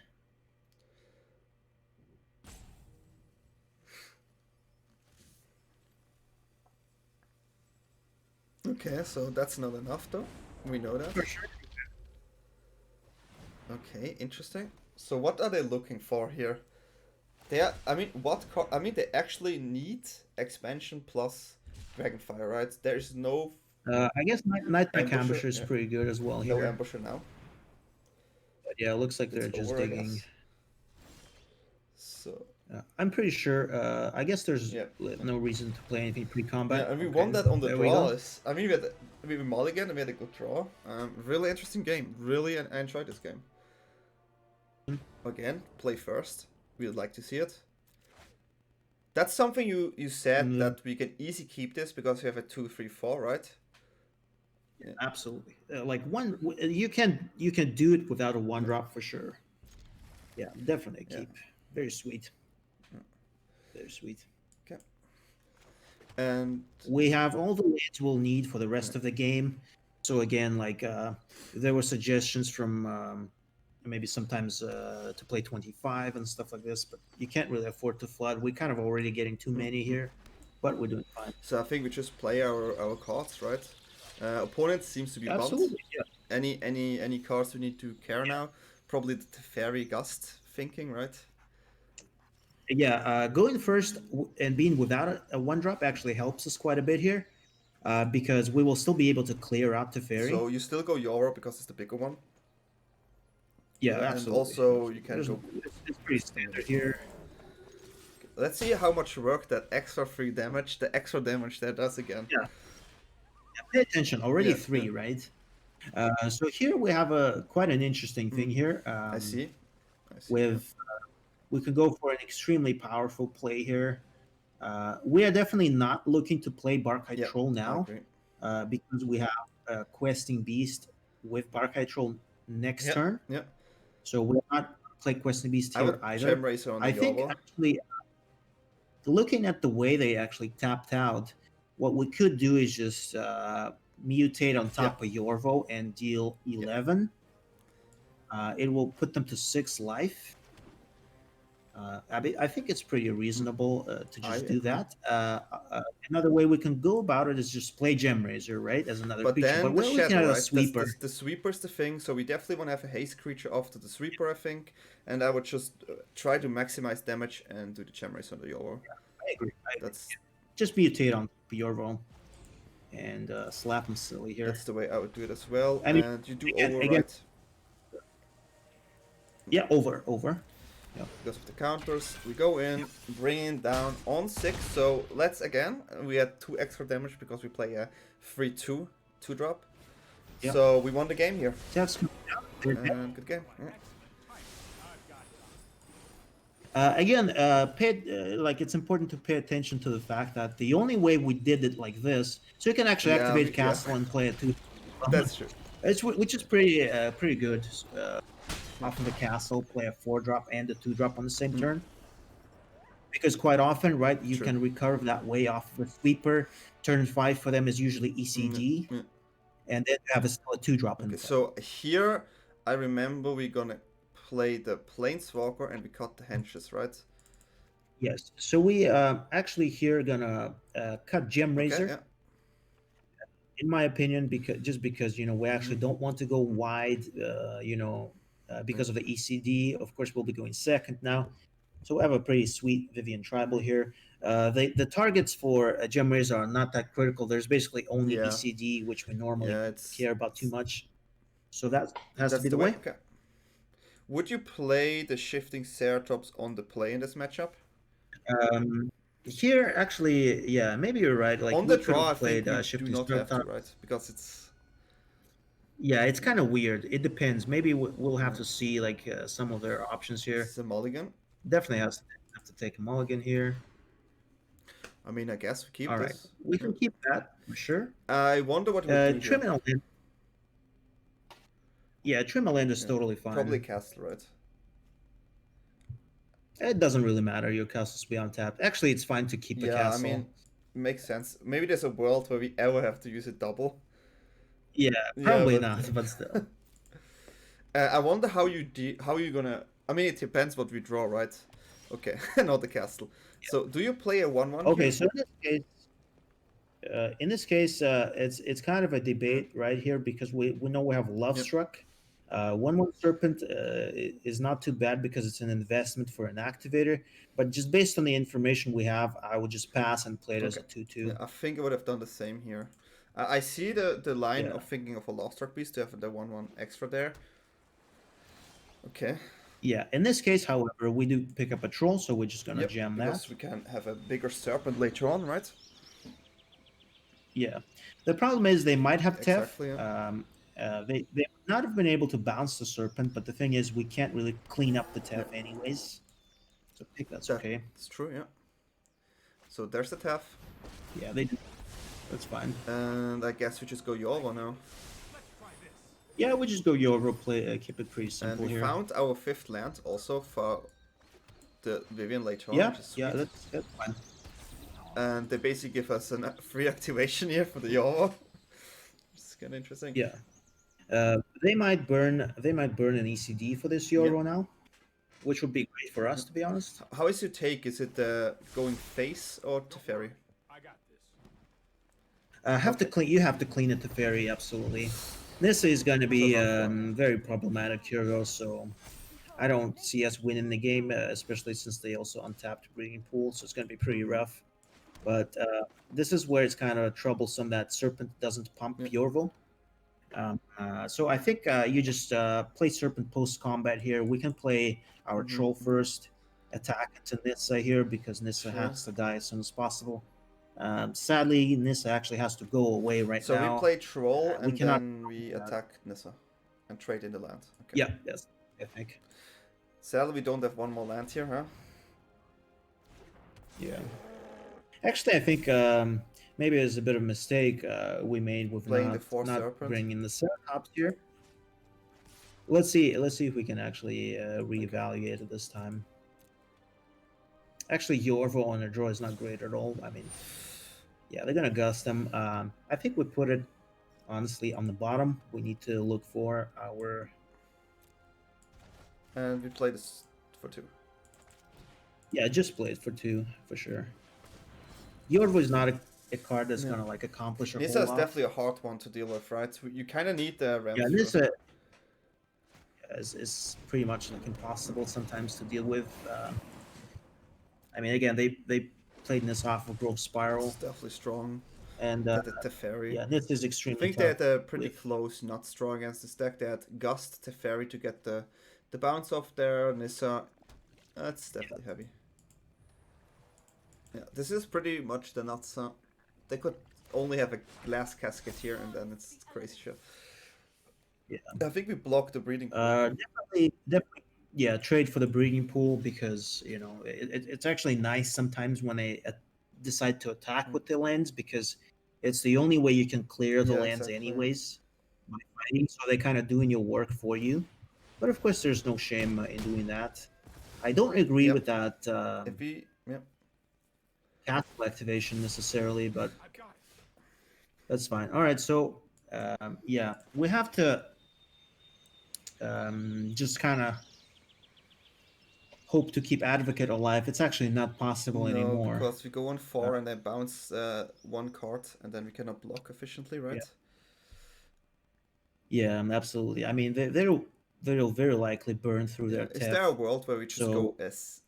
Okay, so that's not enough though. We know that. For sure. Okay, interesting. So what are they looking for here? They are, they actually need expansion plus Dragonfire, right? There's no I guess Night Pack Ambusher is pretty good as well here. No Ambusher now. But yeah, it looks like they're just digging. So I'm pretty sure. I guess there's no reason to play anything pre-combat. Yeah, and we won that on the draws. I mean, we mulligan and we had a good draw. Really interesting game. Really, I enjoyed this game. Again, play first. We would like to see it. That's something you said that we can easily keep this because we have a 2-3-4, right? Yeah. Absolutely. Like you can do it without a 1-drop for sure. Yeah, definitely keep. Very sweet. Very sweet. Okay. And we have all the lands we'll need for the rest of the game. So again, like there were suggestions from maybe sometimes to play 25 and stuff like this, but you can't really afford to flood. We're kind of already getting too many here, but we're doing fine. So I think we just play our cards, right? Opponent seems to be absolutely, bumped. Any cards we need to care now? Probably the Teferi Gust thinking, right? Yeah, going first and being without a 1-drop actually helps us quite a bit here, because we will still be able to clear out Teferi. So you still go Yoro because it's the bigger one. Yeah, And absolutely. also you can go. It's pretty standard here. Let's see how much work that extra 3 damage, the extra damage that does again. Yeah. Pay attention. Already Yeah, 3, yeah. right? So here we have a quite an interesting thing here. I see. With we can go for an extremely powerful play here. We are definitely not looking to play Barkite Troll now, because we have Questing Beast with Barkite Troll next turn. Yeah. So we're not play Questing Beast here either. I think actually, looking at the way they actually tapped out, what we could do is just mutate on top of Yorvo and deal 11. It will put them to 6 life. I think it's pretty reasonable to just do that. Another way we can go about it is just play Gemraiser, right, as another creature. Then but we're the looking shadow, at a right? sweeper. The sweeper's the thing, so we definitely want to have a haste creature after the sweeper, I think. And I would just try to maximize damage and do the Gemraiser on the Yorvo. I agree. That's just mutate on Yorvo and slap him silly here. That's the way I would do it as well. I mean, and you do over, right? Yeah, over. Yeah. Because of the counters, we go in, bring it down on 6. So let's again, we had 2 extra damage because we play a 3/2 2-drop. Yep. So we won the game here. That's good game. Yeah. Again, it's important to pay attention to the fact that the only way we did it like this, so you can actually activate Castle and play it too. That's true. Which is pretty good. Often the Castle, play a 4-drop and a 2-drop on the same turn. Because quite often, right, you can recurve that way off the sweeper. Turn 5 for them is usually ECG. And then you have still a 2-drop in So here, I remember we're gonna play the Planeswalker and we cut the henches, right? Yes. So we actually here gonna cut Gemraiser. In my opinion, because we actually don't want to go wide, because of the ECD. Of course, we'll be going second now. So we have a pretty sweet Vivian Tribal here. The targets for Gemraiser are not that critical. There's basically only ECD, which we normally care about too much. So that has to be the way. Okay. Would you play the shifting Ceratops on the play in this matchup? Here, actually, yeah, maybe you're right. Like on the draw, I think we do not have to, right? Because it's... Yeah, it's kind of weird. It depends. Maybe we'll have to see like some of their options here. It's a mulligan. Definitely have to take a mulligan here. I mean, I guess we keep this. All right, we can keep that for sure. I wonder what we do Trim a land. Yeah, trim a land is totally fine. Probably castle, right? It doesn't really matter. Your castles be untapped. Actually, it's fine to keep the castle. I mean, makes sense. Maybe there's a world where we ever have to use it double. Yeah, probably not, but still. I wonder how you're gonna... I mean, it depends what we draw, right? Okay, not the castle. Yeah. So, do you play a 1/1? Okay, here? So in this case, it's kind of a debate right here because we know we have Love Struck. 1/1 Serpent is not too bad because it's an investment for an activator, but just based on the information we have, I would just pass and play it as a 2/2. Yeah, I think I would have done the same here. I see the line of thinking of a Love Struck Beast to have the 1/1 extra there. Okay. Yeah, in this case, however, we do pick up a Troll, so we're just gonna jam that. Because we can have a bigger Serpent later on, right? Yeah. The problem is they might have Tef. Exactly, yeah. They would not have been able to bounce the Serpent, but the thing is we can't really clean up the Tef anyways. So I think that's okay. It's true, yeah. So there's the Tef. Yeah, they do. That's fine. And I guess we just go Yorvo now. Yeah, we just go Yorvo, keep it pretty simple here. And we found our 5th land also for the Vivian later on, yeah, which is sweet. Yeah, that's fine. And they basically give us a free activation here for the Yorvo. It's kind of interesting. Yeah. They might burn an ECD for this Yorvo now, which would be great for us, to be honest. How is your take? Is it going face or Teferi? I got this. You have to clean it Teferi, absolutely. Nissa is going to be So not fun. very problematic here, though. So I don't see us winning the game, especially since they also untapped breeding pool. So it's going to be pretty rough. But this is where it's kind of troublesome that Serpent doesn't pump Yeah. Yorvo. So I think you just play Serpent post combat here. We can play our Troll first, attack into Nissa here because Nissa Sure. has to die as soon as possible. Sadly, Nissa actually has to go away right So now. we play Troll We and cannot. then we attack Nissa and trade in the land. Okay. Yeah, yes, I think. Sadly, we don't have one more land here, huh? Yeah. Actually, I think maybe it was a bit of a mistake we made with Playing the not, 4 not Serpent. bringing the Ceratops here. Let's see if we can actually reevaluate it this time. Actually, Yorvo on the draw is not great at all. I mean, yeah, they're gonna gust them. I think we put it honestly on the bottom. We need to look for our. And we play this for 2. Yeah, just play it for 2 for sure. Yorvo is not a card that's gonna like accomplish a Nissa whole is lot. definitely a hard one to deal with, right? You kind of need the ramp. Yeah, Nissa is pretty much like impossible sometimes to deal with. I mean, again, they played this off of Growth Spiral. It's definitely strong. And the Teferi. yeah, this is I extremely think tough. they had a pretty close not straw against this deck. They had Gust, Teferi to get the bounce off there. Nissa, that's definitely heavy. Yeah, this is pretty much the nuts. They could only have a glass casket here, and then it's crazy shit. Yeah, I think we blocked the breeding pool. Definitely, yeah, trade for the breeding pool because you know it's actually nice sometimes when they decide to attack with the lands because it's the only way you can clear the lands anyways by fighting. So they kind of doing your work for you. But of course, there's no shame in doing that. I don't agree with that castle activation necessarily, but that's fine. All right, so yeah, we have to just kind of hope to keep Advocate alive. It's actually not possible anymore. Because we go on 4 and then bounce 1 card, and then we cannot block efficiently, right? Yeah, absolutely. I mean, they'll very likely burn through their Is there a world where we just go as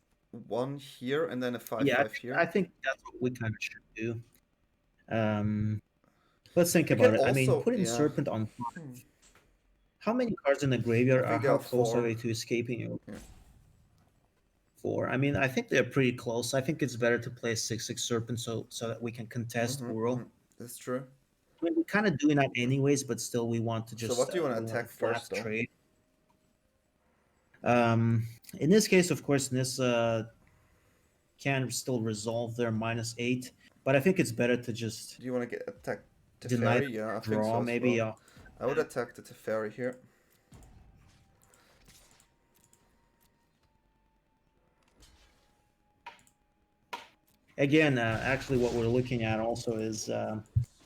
1 here and then a 5/5 here? I think that's what we kind of should do. Let's think about it. I mean, putting Serpent on 5. How many cards in the graveyard are how close are they to escaping you? 4. I mean, I think they're pretty close. I think it's better to play a 6/6 Serpent so that we can contest Uro. That's true. I mean, we're kind of doing that anyways, but still, we want to just. So what do you want to attack first, though? Trade. In this case, of course, Nissa can still resolve their -8, but I think it's better to just. Do you want to get attack Teferi? Yeah, I draw think so. Maybe. Well. I would attack the Teferi here. Again, actually, what we're looking at also is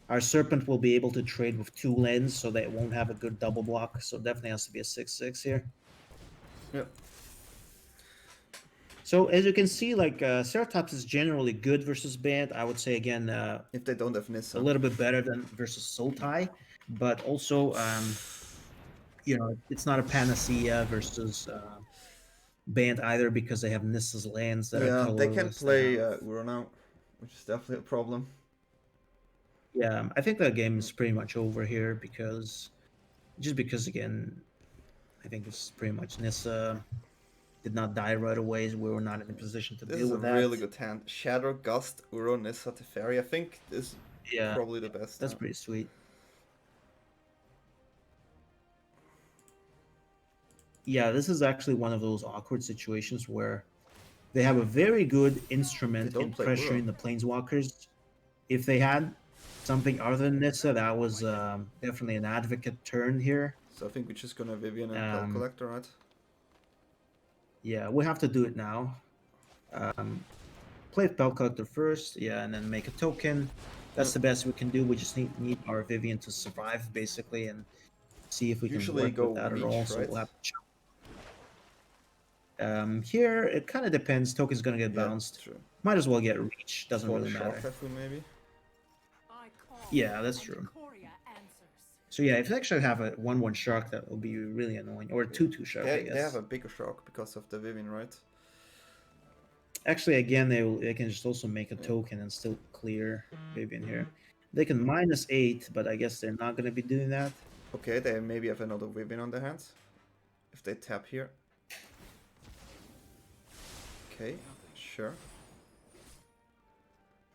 our Serpent will be able to trade with 2 lands, so that it won't have a good double block. So definitely has to be a 6/6 here. Yep. So as you can see, like Ceratops is generally good versus Band. I would say again, if they don't have Nissa, a little bit better than versus Sultai, but also you know, it's not a panacea versus Band either because they have Nissa's lands that are colorless. They can play Uro now, which is definitely a problem. Yeah, I think that game is pretty much over here because again, I think it's pretty much Nissa did not die right away. So we were not in a position to deal with that. This is a really good hand. Shadow, Gust, Uro, Nissa, Teferi. I think this is probably the best. That's pretty sweet. Yeah, this is actually one of those awkward situations where they have a very good instrument in pressuring the Planeswalkers. If they had something other than Nissa, that was definitely an Advocate turn here. So I think we're just gonna Vivian and Pelt Collector, right? Yeah, we have to do it now. Play Pelt Collector first, yeah, and then make a token. That's the best we can do. We just need our Vivian to survive, basically, and see if we can work with that at all. So we'll have to here, it kind of depends. Token's going to get bounced. True. Might as well get Reach. Doesn't really matter. Maybe. Yeah, that's true. So yeah, if they actually have a 1/1 shark, that will be really annoying, or a 2/2 shark, I guess. They have a bigger shark because of the Vivian, right? Actually, again, they can just also make a token and still clear Vivian here. They can -8, but I guess they're not going to be doing that. Okay, they maybe have another Vivian on their hands. If they tap here. Okay, sure.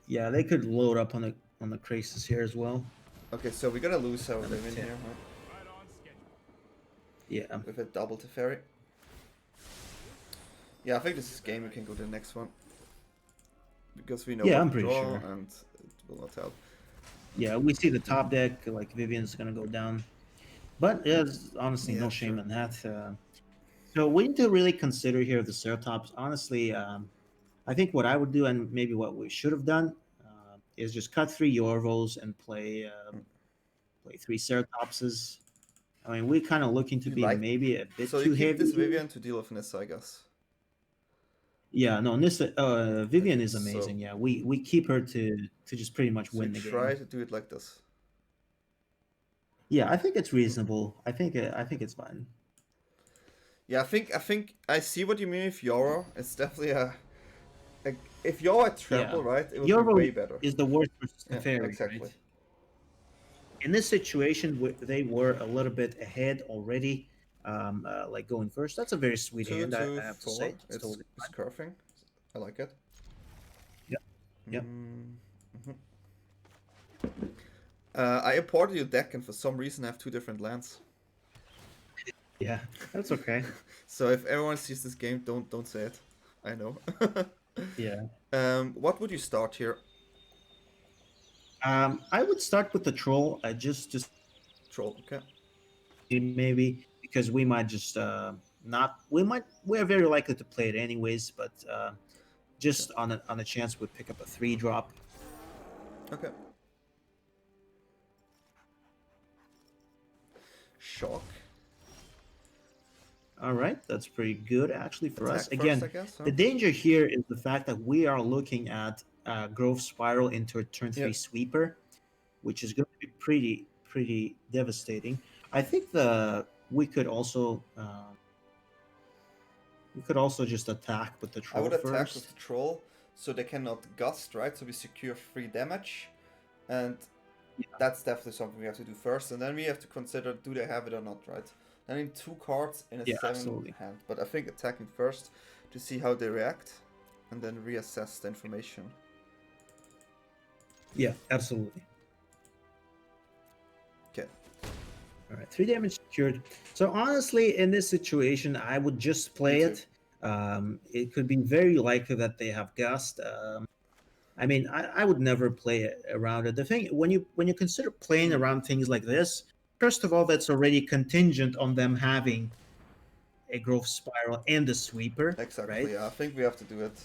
Yeah, they could load up on the Krasis here as well. Okay, so we're gonna lose our Vivian here, huh? Yeah. With a double Teferi. Yeah, I think this is game. We can go to the next one. Because we know Yeah, what I'm to pretty draw sure. and it will not help. Yeah, we see the top deck, like Vivian's gonna go down. But there's honestly no shame in that. So we need to really consider here the Ceratops. Honestly, I think what I would do, and maybe what we should have done, is just cut 3 Yorvos and play 3 Ceratopses. I mean, we're kind of looking to be maybe a bit so too you keep heavy. this Vivian to deal with Nissa, I guess. Yeah, no, Nissa, Vivian is amazing. So yeah, we keep her to just pretty much win the game. Try to do it like this. Yeah, I think it's reasonable. I think it's fine. Yeah, I think I see what you mean with Yoro. It's definitely if Yoro had trample, right, it would Yoro be way better. Is the worst versus the fairy, exactly. Right? In this situation, they were a little bit ahead already, like going first. That's a very sweet 2, hand, 2, I have 4. to say. It's curving. I like it. Yeah. I imported your deck, and for some reason I have 2 different lands. Yeah, that's okay. So if everyone sees this game, don't say it. I know. Yeah. What would you start here? I would start with the troll. Just Troll, okay. Maybe because we might just we're very likely to play it anyways, but just on a chance we pick up a 3-drop. Okay. Shock. All right, that's pretty good actually for us. Attack Again, first, I guess, huh? the danger here is the fact that we are looking at growth spiral into a turn 3 sweeper, which is going to be pretty devastating. I think we could also just attack with the troll. I would attack first. with the troll, so they cannot gust, right? So we secure 3 damage, and that's definitely something we have to do first. And then we have to consider, do they have it or not, right? I need 2 cards in a 7 hand, but I think attacking first to see how they react, and then reassess the information. Yeah, absolutely. Okay. All right, 3 damage secured. So honestly, in this situation, I would just play it. It could be very likely that they have gust. I mean, I would never play it around it. The thing when you consider playing around things like this, first of all, that's already contingent on them having a growth spiral and a sweeper. Exactly. Right? Yeah, I think we have to do it.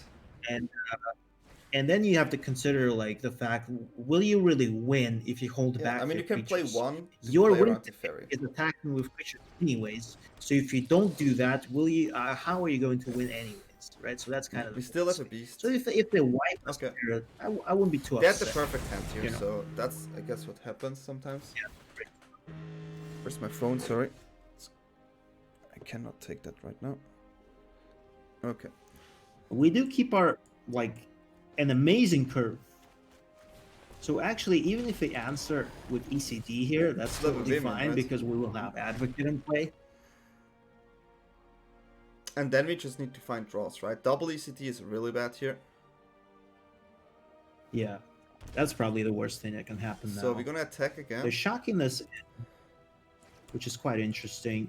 And then you have to consider like the fact: will you really win if you hold back? I mean, your you can creatures? play one. Your play win fairy is attacking with creatures anyways. So if you don't do that, will you? How are you going to win anyways? Right. So that's kind of. We still have a beast. So if they wipe us, Spirit, I wouldn't be too upset. They had the perfect hand here, so that's I guess what happens sometimes. Yeah. Where's my phone? Sorry. I cannot take that right now. Okay. We do keep our an amazing curve. So actually, even if they answer with ECD here, that's totally fine, right? Because we will have Advocate in play. And then we just need to find draws, right? Double ECD is really bad here. Yeah, that's probably the worst thing that can happen now. So we're gonna attack again. They're shocking this, which is quite interesting.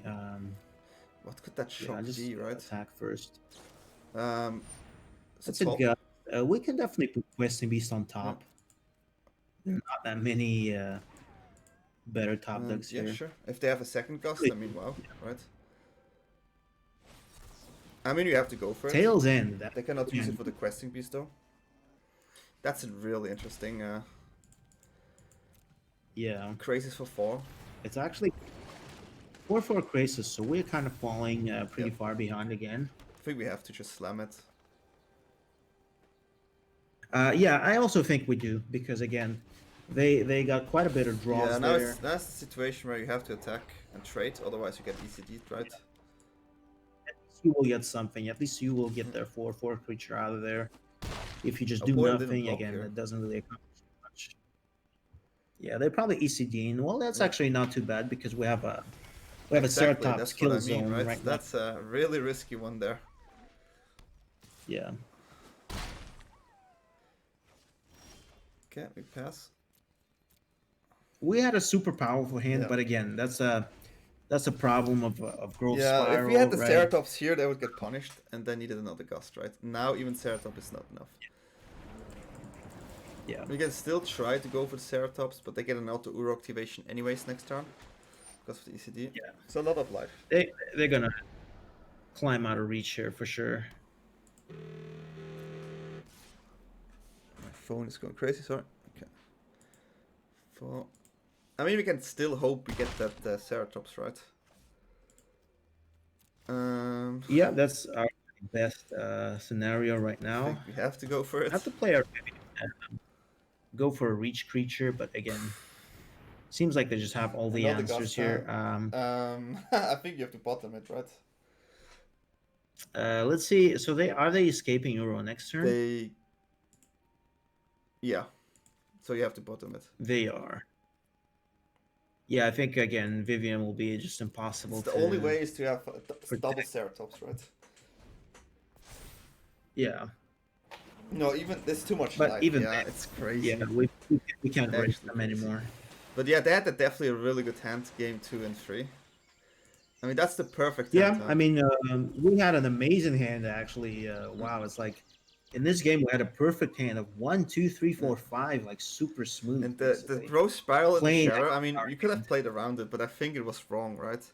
What could that shock be, right? Attack first. That's a gut. We can definitely put Questing Beast on top. There are not that many better top decks here. Yeah, sure. If they have a second gust, I mean, wow, right? I mean, you have to go for it. Tails End. They cannot use it for the Questing Beast, though. That's a really interesting. Yeah. Crazes for 4. It's actually 4/4 Crazes, so we're kind of falling pretty far behind again. I think we have to just slam it. Yeah, I also think we do, because again, They got quite a bit of draws Yeah, now there. that's the situation where you have to attack and trade, otherwise you get ECD'd, right? You will get something. At least you will get their 4/4 creature out of there. If you just do Opponent didn't nothing, block again, here. that doesn't really accomplish much. Yeah, they're probably ECDing. Well, that's actually not too bad because we have a Exactly, Ceratops that's kill what I mean, zone right? right now. That's a really risky one there. Yeah. Okay, we pass. We had a super powerful hand, Yeah. but again, that's a problem of growth spiral. Yeah, if we had the right? Ceratops here, they would get punished, and they needed another Gust, right? Now even Ceratops is not enough. Yeah. We can still try to go for the Ceratops, but they get an auto Uro activation anyways next turn because of the ECD. Yeah. It's a lot of life. They're gonna climb out of reach here for sure. My phone is going crazy, sorry. Okay. I mean, we can still hope we get that Ceratops, right? Yeah, that's our best scenario right I now. think we have to go for it. Have to play our go for a reach creature, but again, seems like they just have all the Another answers Gust, here. I think you have to bottom it, right? Let's see. So are they escaping Euro next turn? Yeah. So you have to bottom it. They are. Yeah, I think again Vivian will be just impossible. The only way is to have double Ceratops, right? Yeah. No, even there's too much But life. even yeah, then, it's crazy. Yeah, we can't raise them crazy. anymore. But yeah, they had definitely a really good hand game 2 and 3. I mean, that's the perfect Yeah, hand. I mean, we had an amazing hand actually. Wow, it's like in this game we had a perfect hand of 1, 2, 3, 4, 5, like super smooth. And the Bro Spiral in the Playing Shadow, I mean, you could have played around it, but I think it was wrong, right?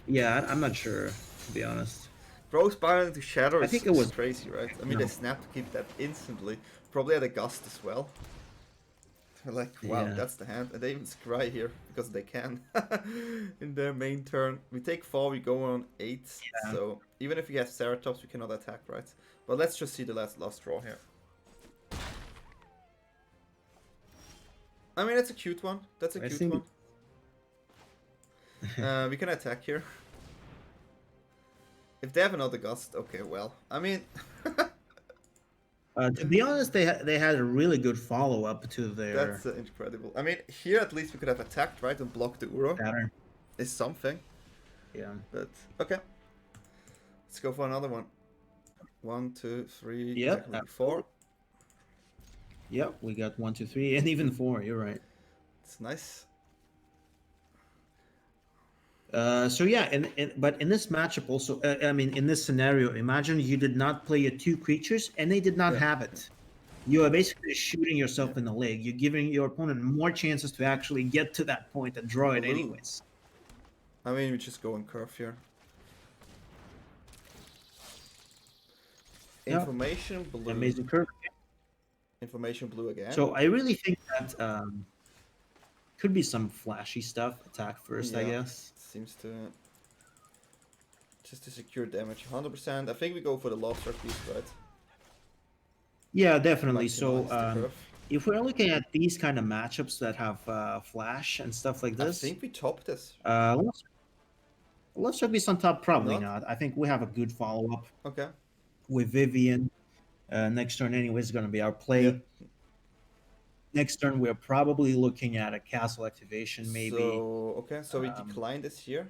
Yeah, I'm not sure, to be honest. Bro Spiral into Shadow I think it was crazy, right? I mean, they snapped to keep that instantly. Probably had a Gust as well. They're like, wow, Yeah. that's the hand. And they even scry here because they can in their main turn. We take 4, we go on 8. Yeah. So even if we have Ceratops, we cannot attack, right? But let's just see the last draw here. I mean, that's a cute one. That's a cute one. We can attack here. If they have another Gust, okay, well, I mean... to be honest, they had a really good follow-up to their... That's incredible. I mean, here at least we could have attacked, right, and blocked the Uro. Pattern. Is something. Yeah. But, okay. Let's go for another one. 1, 2, 3, Yep. exactly 4. Yep, we got 1, 2, 3, and even 4, you're right. It's nice. So yeah, but in this matchup also, I mean, in this scenario, imagine you did not play your 2 creatures and they did not have it. You are basically shooting yourself in the leg. You're giving your opponent more chances to actually get to that point and draw it anyways. I mean, we just go in curve here. Information blue. Amazing curve. Information blue again. So I really think that could be some flashy stuff. Attack first, I guess. Seems to just to secure damage 100%. I think we go for the Lobstruck Beast, right? Yeah, definitely. Maximize So if we're looking at these kind of matchups that have flash and stuff like this, I think we top this. Lobstruck Beast on top, probably not. I think we have a good follow-up. Okay. With Vivian. Next turn anyway is going to be our play. Yeah. Next turn we're probably looking at a castle activation maybe. So, okay, so we decline this here.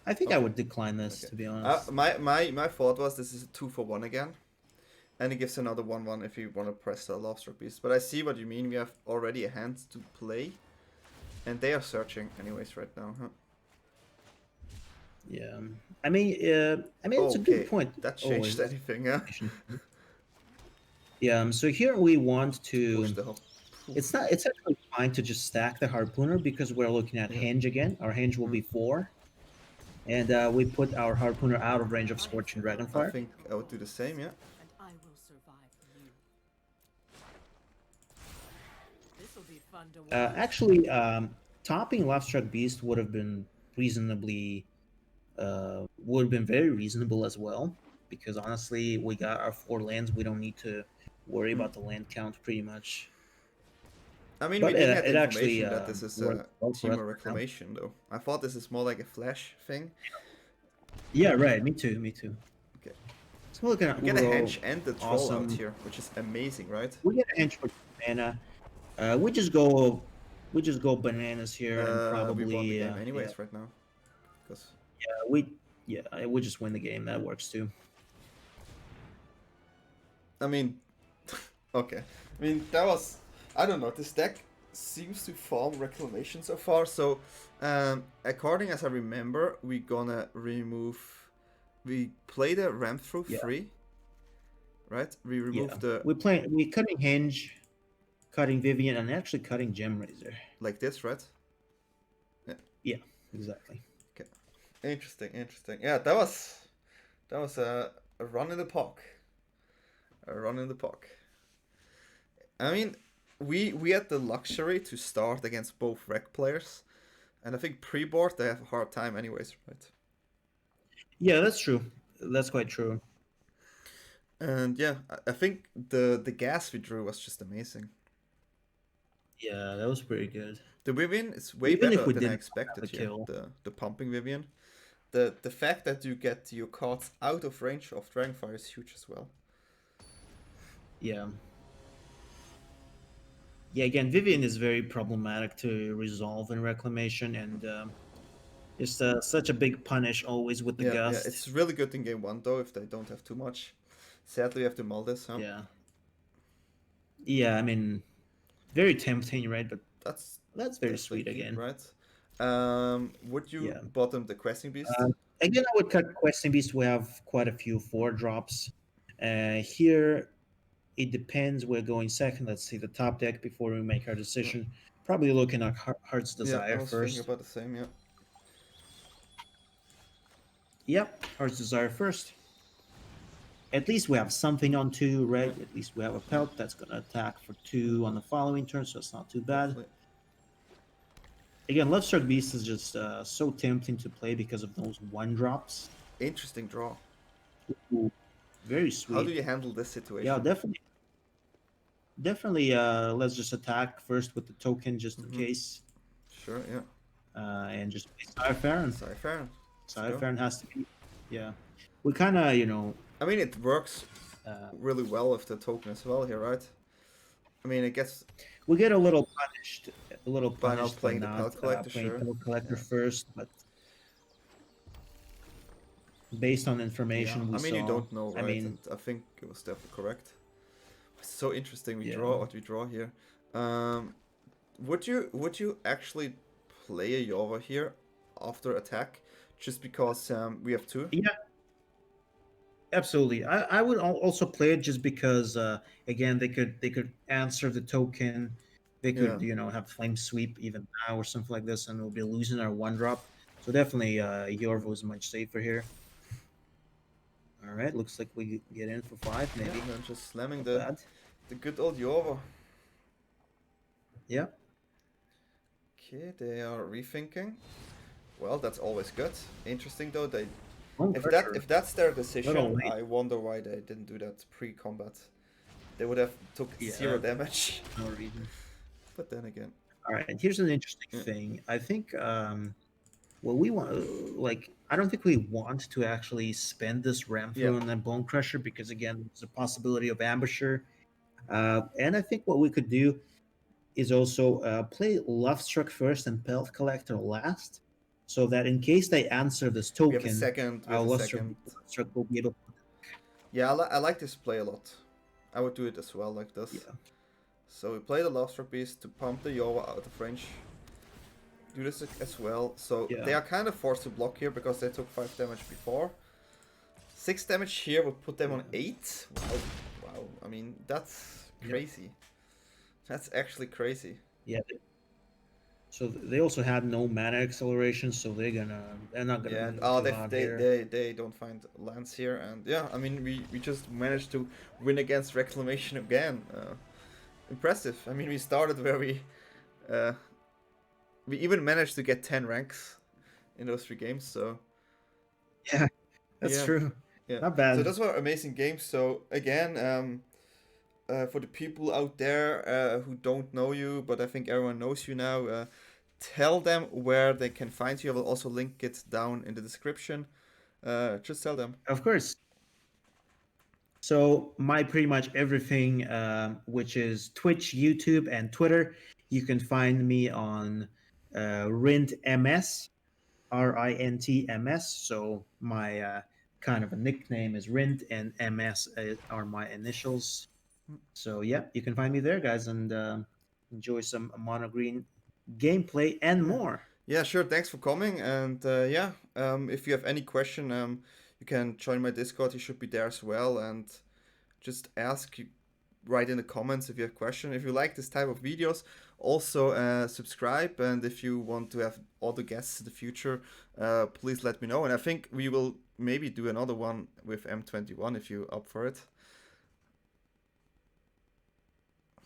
I think I would decline this, to be honest. My thought was this is a 2-for-1 again. And it gives another 1/1 if you want to press the Lobstruck Beast. But I see what you mean. We have already a hand to play. And they are searching anyways right now, huh? Yeah. I mean it's a good point. That changed anything, yeah? Yeah, so here we want to... Push the hole. It's actually fine to just stack the Harpooner because we're looking at Henge again. Our Henge will be 4. And we put our Harpooner out of range of Scorching Dragonfire. I think I would do the same, yeah. Actually, topping Lobstruck Beast would have been very reasonable as well, because honestly, we got our 4 lands. We don't need to worry about the land count pretty much. I mean, we But didn't get it the actually information that this is worked a well for team us of right now. reclamation, though. I thought this is more like a flash thing. Yeah, right. Me too. Me too. Okay. So look at We get a overall hench and the troll out awesome. here, which is amazing, right? We get a hench for mana. We just go bananas here and We won the probably game yeah, anyways right now. Because we just win the game. That works too. I mean, okay. I mean, that was... I don't know, this deck seems to farm reclamation so far, so according as I remember, we're gonna remove... We play the ramp through Yeah. 3, right? We remove the... We cutting Hinge, cutting Vivian, and actually cutting Gem Razor. Like this, right? Yeah, exactly. Okay. Interesting, interesting. Yeah, that was a run in the park. A run in the park. I mean, we had the luxury to start against both rec players, and I think pre-board they have a hard time anyways, right? Yeah, that's true. That's quite true. And yeah, I think the gas we drew was just amazing. Yeah, that was pretty good. The Vivian is way Even if better we than I didn't expected have a here. kill. The pumping Vivian. The fact that you get your cards out of range of Dragonfire is huge as well. Yeah. Yeah, again, Vivian is very problematic to resolve in Reclamation, and just such a big punish always with the Gust. Yeah, it's really good in game 1 though if they don't have too much. Sadly, you have to mull this, huh? Yeah. Yeah, I mean, very tempting, right? But that's very sweet again. Right? Would you Yeah. bottom the Questing Beast? Again, I would cut Questing Beast. We have quite a few 4-drops. Here, it depends. We're going second. Let's see the top deck before we make our decision. Probably looking at Heart's Desire I was first. thinking about the same, yeah. Yep, Heart's Desire first. At least we have something on 2, right? At least we have a Pelt that's going to attack for 2 on the following turn, so it's not too bad. Hopefully. Again, Lovestruck Beast is just so tempting to play because of those 1-drops. Interesting draw. Ooh, very sweet. How do you handle this situation? Yeah, definitely. Definitely, let's just attack first with the token just in case. Sure, yeah. And just play Sire Sire Farron has to be. Yeah. We kind of, I mean, it works really well with the token as well here, right? I mean, I guess... We get a little punished by not playing the not Pelt Collector, playing sure. Pelt Collector first, but based on information we saw... you don't know, right? I mean, and I think it was definitely correct. It's so interesting we Yeah. draw what we draw here. Would you actually play a Yova here after attack just because we have 2? Yeah, absolutely. I would also play it just because again they could answer the token. They could have Flame Sweep even now or something like this, and we'll be losing our 1-drop. So definitely Yorvo is much safer here. All right, looks like we get in for 5 maybe. Yeah, and then just slamming Not the good old Yova. Yeah. Okay, they are rethinking. Well, that's always good. Interesting though, they if that's their decision, I wonder why they didn't do that pre-combat. They would have took 0 damage. No reason. But then again. All right, and here's an interesting thing. I think what we want, I don't think we want to actually spend this ramp through on that Bone Crusher because again, there's a possibility of Ambusher. And I think what we could do is also play Lovestruck first and Pelt Collector last, so that in case they answer this token, our Lovestruck will be able to... Yeah, I like this play a lot. I would do it as well like this. Yeah. So we play the Lovestruck Beast to pump the Yova out of range. Do this as well. So they are kind of forced to block here because they took 5 damage before. 6 damage here would put them on 8. Wow. I mean, that's crazy. That's actually crazy. Yeah. So they also had no mana acceleration, so they're not gonna. Yeah. They don't find lands here, and yeah, I mean we just managed to win against Reclamation again. Impressive. I mean, we started where we even managed to get 10 ranks in those 3 games. So yeah, that's true. Yeah, not bad. So those were amazing games. So again, for the people out there who don't know you, but I think everyone knows you now, tell them where they can find you. I will also link it down in the description. Just tell them. Of course. So my pretty much everything, which is Twitch, YouTube, and Twitter, you can find me on RintMS, RintMS. So my kind of a nickname is Rint, and MS are my initials. So yeah, you can find me there, guys, and enjoy some monogreen gameplay and Yeah. more. Yeah, sure. Thanks for coming. And yeah, if you have any question, you can join my Discord. He should be there as well. And just ask, write in the comments if you have question. If you like this type of videos, also subscribe. And if you want to have other guests in the future, please let me know. And I think we will maybe do another one with M21 if you up for it.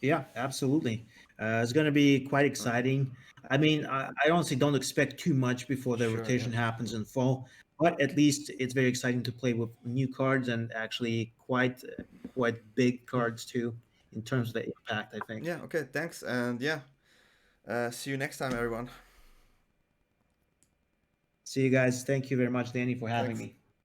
Yeah, absolutely. It's going to be quite exciting. I mean, I honestly don't expect too much before the Sure, rotation yeah. happens in fall, but at least it's very exciting to play with new cards and actually quite big cards too in terms of the impact, I think. Yeah, okay, thanks. And yeah, see you next time, everyone. See you guys. Thank you very much, Danny, for having Thanks. me.